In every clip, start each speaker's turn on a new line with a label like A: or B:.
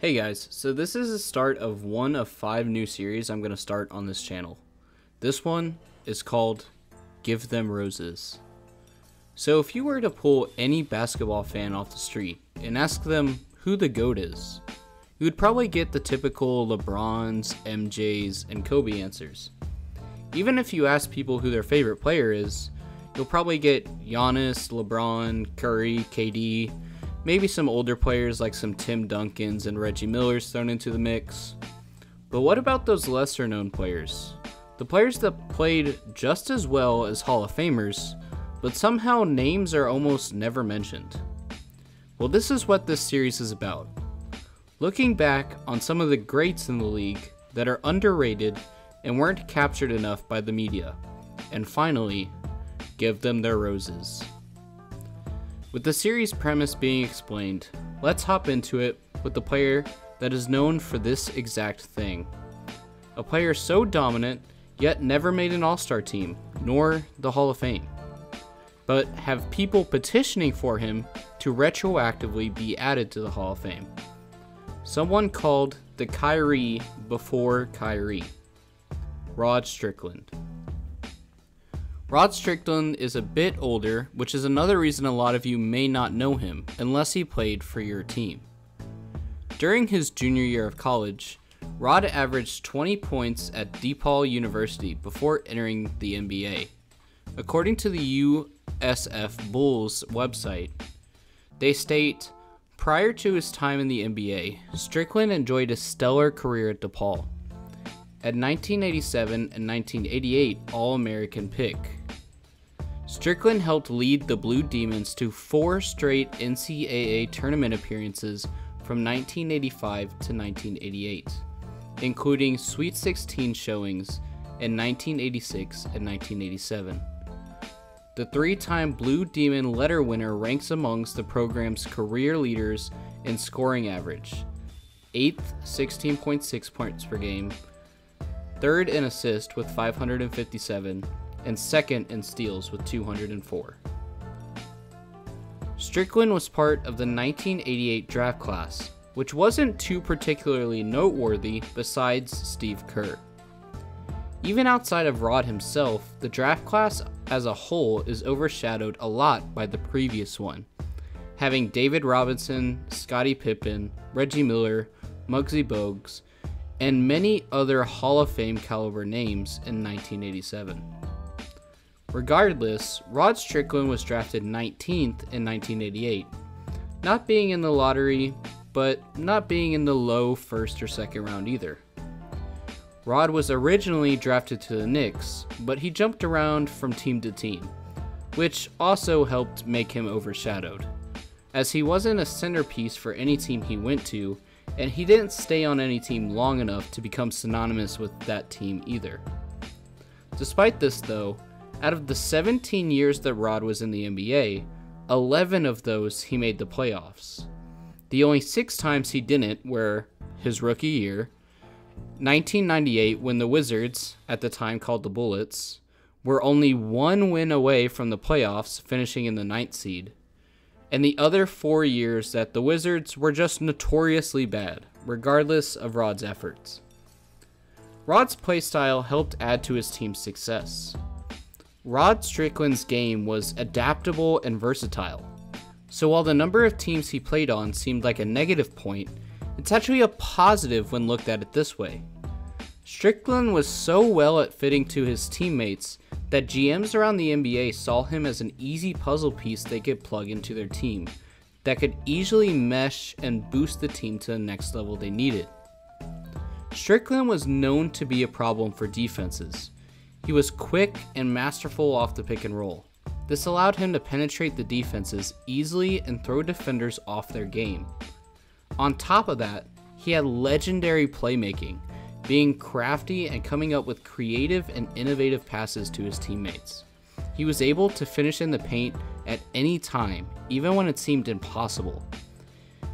A: Hey guys, so this is the start of one of 5 new series I'm going to start on this channel. This one is called Give Them Roses. So if you were to pull any basketball fan off the street and ask them who the GOAT is, you would probably get the typical LeBrons, MJs, and Kobe answers. Even if you ask people who their favorite player is, you'll probably get Giannis, LeBron, Curry, KD, maybe some older players like some Tim Duncans and Reggie Millers thrown into the mix. But what about those lesser known players? The players that played just as well as Hall of Famers, but somehow names are almost never mentioned. Well, this is what this series is about. Looking back on some of the greats in the league that are underrated and weren't captured enough by the media. And finally, give them their roses. With the series premise being explained, let's hop into it with the player that is known for this exact thing. A player so dominant, yet never made an All-Star team, nor the Hall of Fame, but have people petitioning for him to retroactively be added to the Hall of Fame. Someone called the Kyrie before Kyrie, Rod Strickland. Rod Strickland is a bit older, which is another reason a lot of you may not know him unless he played for your team. During his junior year of college, Rod averaged 20 points at DePaul University before entering the NBA. According to the USF Bulls website, they state, prior to his time in the NBA, Strickland enjoyed a stellar career at DePaul. At 1987 and 1988 All-American pick. Strickland helped lead the Blue Demons to 4 straight NCAA tournament appearances from 1985 to 1988, including Sweet 16 showings in 1986 and 1987. The 3-time Blue Demon letter winner ranks amongst the program's career leaders in scoring average, 8th 16.6 points per game, 3rd in assist with 557, and 2nd in steals with 204. Strickland was part of the 1988 draft class, which wasn't too particularly noteworthy besides Steve Kerr. Even outside of Rod himself, the draft class as a whole is overshadowed a lot by the previous one, having David Robinson, Scottie Pippen, Reggie Miller, Muggsy Bogues, and many other Hall of Fame caliber names in 1987. Regardless, Rod Strickland was drafted 19th in 1988, not being in the lottery, but not being in the low first or second round either. Rod was originally drafted to the Knicks, but he jumped around from team to team, which also helped make him overshadowed, as he wasn't a centerpiece for any team he went to, and he didn't stay on any team long enough to become synonymous with that team either. Despite this though, out of the 17 years that Rod was in the NBA, 11 of those he made the playoffs. The only 6 times he didn't were his rookie year, 1998 when the Wizards, at the time called the Bullets, were only 1 win away from the playoffs, finishing in the 9th seed, and the other 4 years that the Wizards were just notoriously bad, regardless of Rod's efforts. Rod's playstyle helped add to his team's success. Rod Strickland's game was adaptable and versatile, so while the number of teams he played on seemed like a negative point, it's actually a positive when looked at it this way. Strickland was so well at fitting to his teammates that GMs around the NBA saw him as an easy puzzle piece they could plug into their team that could easily mesh and boost the team to the next level they needed. Strickland was known to be a problem for defenses. He was quick and masterful off the pick and roll. This allowed him to penetrate the defenses easily and throw defenders off their game. On top of that, he had legendary playmaking, being crafty and coming up with creative and innovative passes to his teammates. He was able to finish in the paint at any time, even when it seemed impossible.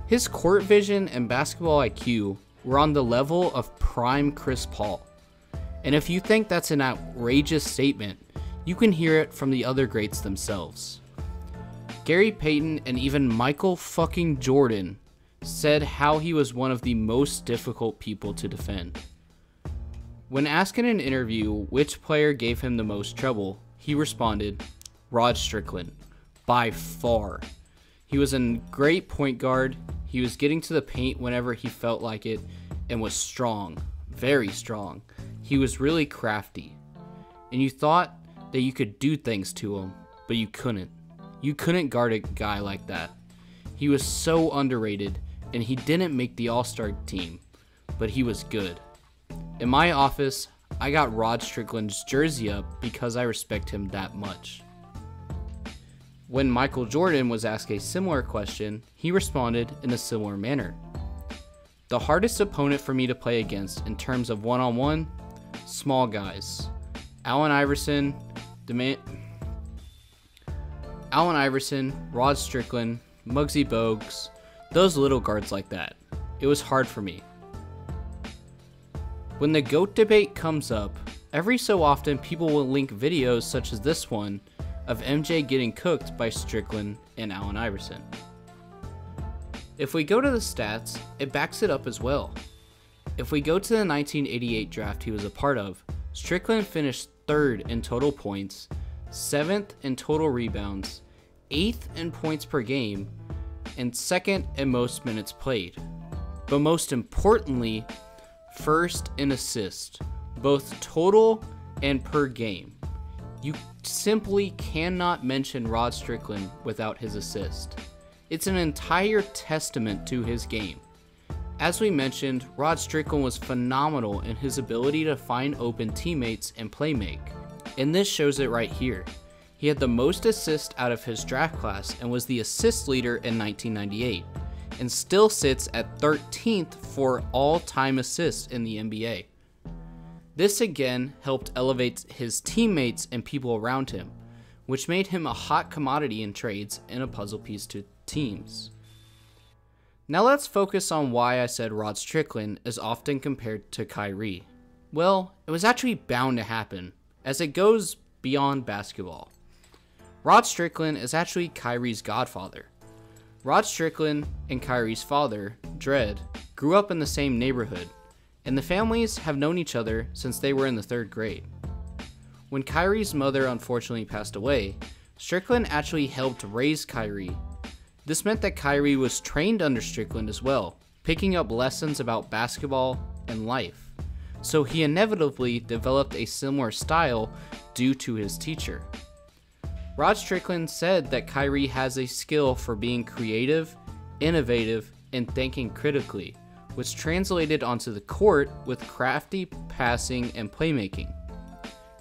A: His court vision and basketball IQ were on the level of prime Chris Paul. And if you think that's an outrageous statement, you can hear it from the other greats themselves. Gary Payton and even Michael fucking Jordan said how he was one of the most difficult people to defend. When asked in an interview which player gave him the most trouble, he responded, Rod Strickland, by far. He was a great point guard, he was getting to the paint whenever he felt like it, and was strong, very strong. He was really crafty. And you thought that you could do things to him, but you couldn't. You couldn't guard a guy like that. He was so underrated, and he didn't make the All-Star team, but he was good. In my office, I got Rod Strickland's jersey up because I respect him that much. When Michael Jordan was asked a similar question, he responded in a similar manner. The hardest opponent for me to play against in terms of one-on-one, small guys. Allen Iverson, Rod Strickland, Muggsy Bogues, those little guards like that. It was hard for me. When the GOAT debate comes up, every so often people will link videos such as this one of MJ getting cooked by Strickland and Allen Iverson. If we go to the stats, it backs it up as well. If we go to the 1988 draft he was a part of, Strickland finished 3rd in total points, 7th in total rebounds, 8th in points per game, and 2nd in most minutes played. But most importantly, 1st in assists, both total and per game. You simply cannot mention Rod Strickland without his assist. It's an entire testament to his game. As we mentioned, Rod Strickland was phenomenal in his ability to find open teammates and play make, and this shows it right here. He had the most assists out of his draft class and was the assist leader in 1998, and still sits at 13th for all-time assists in the NBA. This again helped elevate his teammates and people around him, which made him a hot commodity in trades and a puzzle piece to teams. Now let's focus on why I said Rod Strickland is often compared to Kyrie. Well, it was actually bound to happen, as it goes beyond basketball. Rod Strickland is actually Kyrie's godfather. Rod Strickland and Kyrie's father, Dred, grew up in the same neighborhood, and the families have known each other since they were in the 3rd grade. When Kyrie's mother unfortunately passed away, Strickland actually helped raise Kyrie. This meant that Kyrie was trained under Strickland as well, picking up lessons about basketball and life. So he inevitably developed a similar style due to his teacher. Rod Strickland said that Kyrie has a skill for being creative, innovative, and thinking critically, which translated onto the court with crafty passing and playmaking.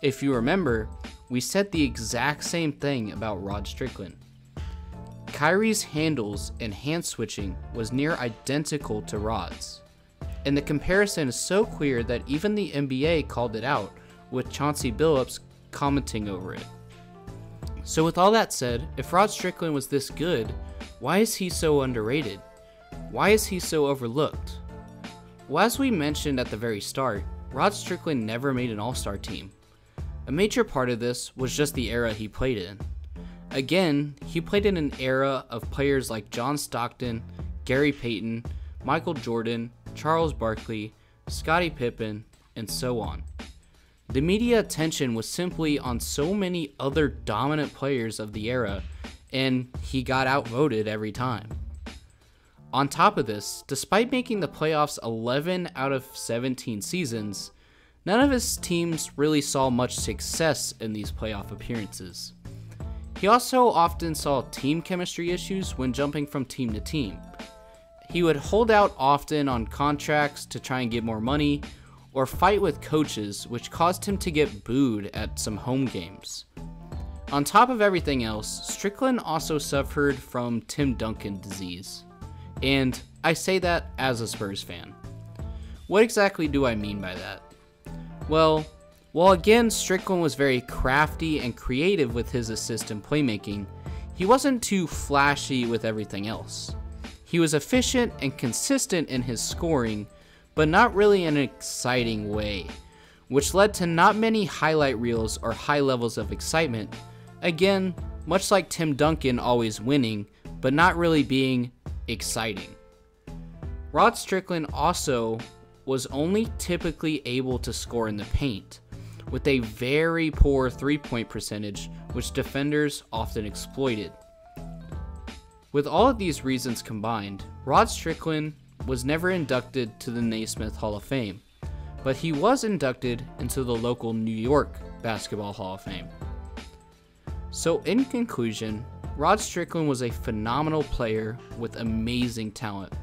A: If you remember, we said the exact same thing about Rod Strickland. Kyrie's handles and hand switching was near identical to Rod's, and the comparison is so clear that even the NBA called it out, with Chauncey Billups commenting over it. So with all that said, if Rod Strickland was this good, why is he so underrated? Why is he so overlooked? Well, as we mentioned at the very start, Rod Strickland never made an All-Star team. A major part of this was just the era he played in. Again, he played in an era of players like John Stockton, Gary Payton, Michael Jordan, Charles Barkley, Scottie Pippen, and so on. The media attention was simply on so many other dominant players of the era, and he got outvoted every time. On top of this, despite making the playoffs 11 out of 17 seasons, none of his teams really saw much success in these playoff appearances. He also often saw team chemistry issues when jumping from team to team. He would hold out often on contracts to try and get more money, or fight with coaches, which caused him to get booed at some home games. On top of everything else, Strickland also suffered from Tim Duncan disease. And I say that as a Spurs fan. What exactly do I mean by that? Well, while again Strickland was very crafty and creative with his assist and playmaking, he wasn't too flashy with everything else. He was efficient and consistent in his scoring, but not really in an exciting way, which led to not many highlight reels or high levels of excitement. Again, much like Tim Duncan always winning, but not really being exciting. Rod Strickland also was only typically able to score in the paint, with a very poor three-point percentage, which defenders often exploited. With all of these reasons combined, Rod Strickland was never inducted to the Naismith Hall of Fame, but he was inducted into the local New York Basketball Hall of Fame. So in conclusion, Rod Strickland was a phenomenal player with amazing talent.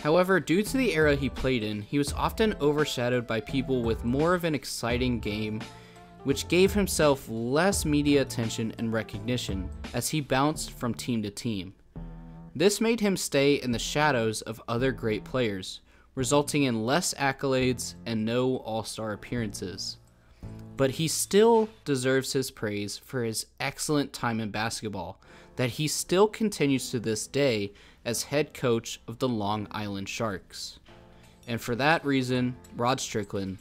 A: However, due to the era he played in, he was often overshadowed by people with more of an exciting game, which gave himself less media attention and recognition as he bounced from team to team. This made him stay in the shadows of other great players, resulting in less accolades and no all-star appearances. But he still deserves his praise for his excellent time in basketball that he still continues to this day as head coach of the Long Island Sharks. And for that reason, Rod Strickland,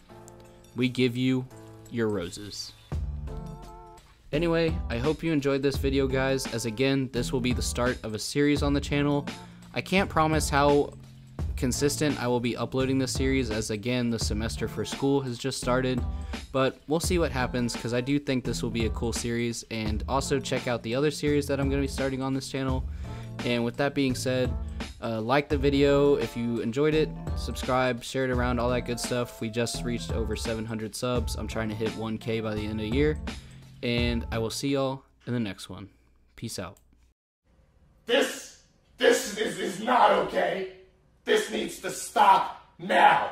A: we give you your roses. Anyway, I hope you enjoyed this video, guys, as again, this will be the start of a series on the channel. I can't promise how consistent I will be uploading this series, as again, the semester for school has just started, but we'll see what happens, because I do think this will be a cool series. And also check out the other series that I'm going to be starting on this channel. And with that being said, like the video if you enjoyed it, subscribe, share it around, all that good stuff. We just reached over 700 subs. I'm trying to hit 1K by the end of the year, and I will see y'all in the next one. Peace out.
B: This is not okay. This needs to stop now.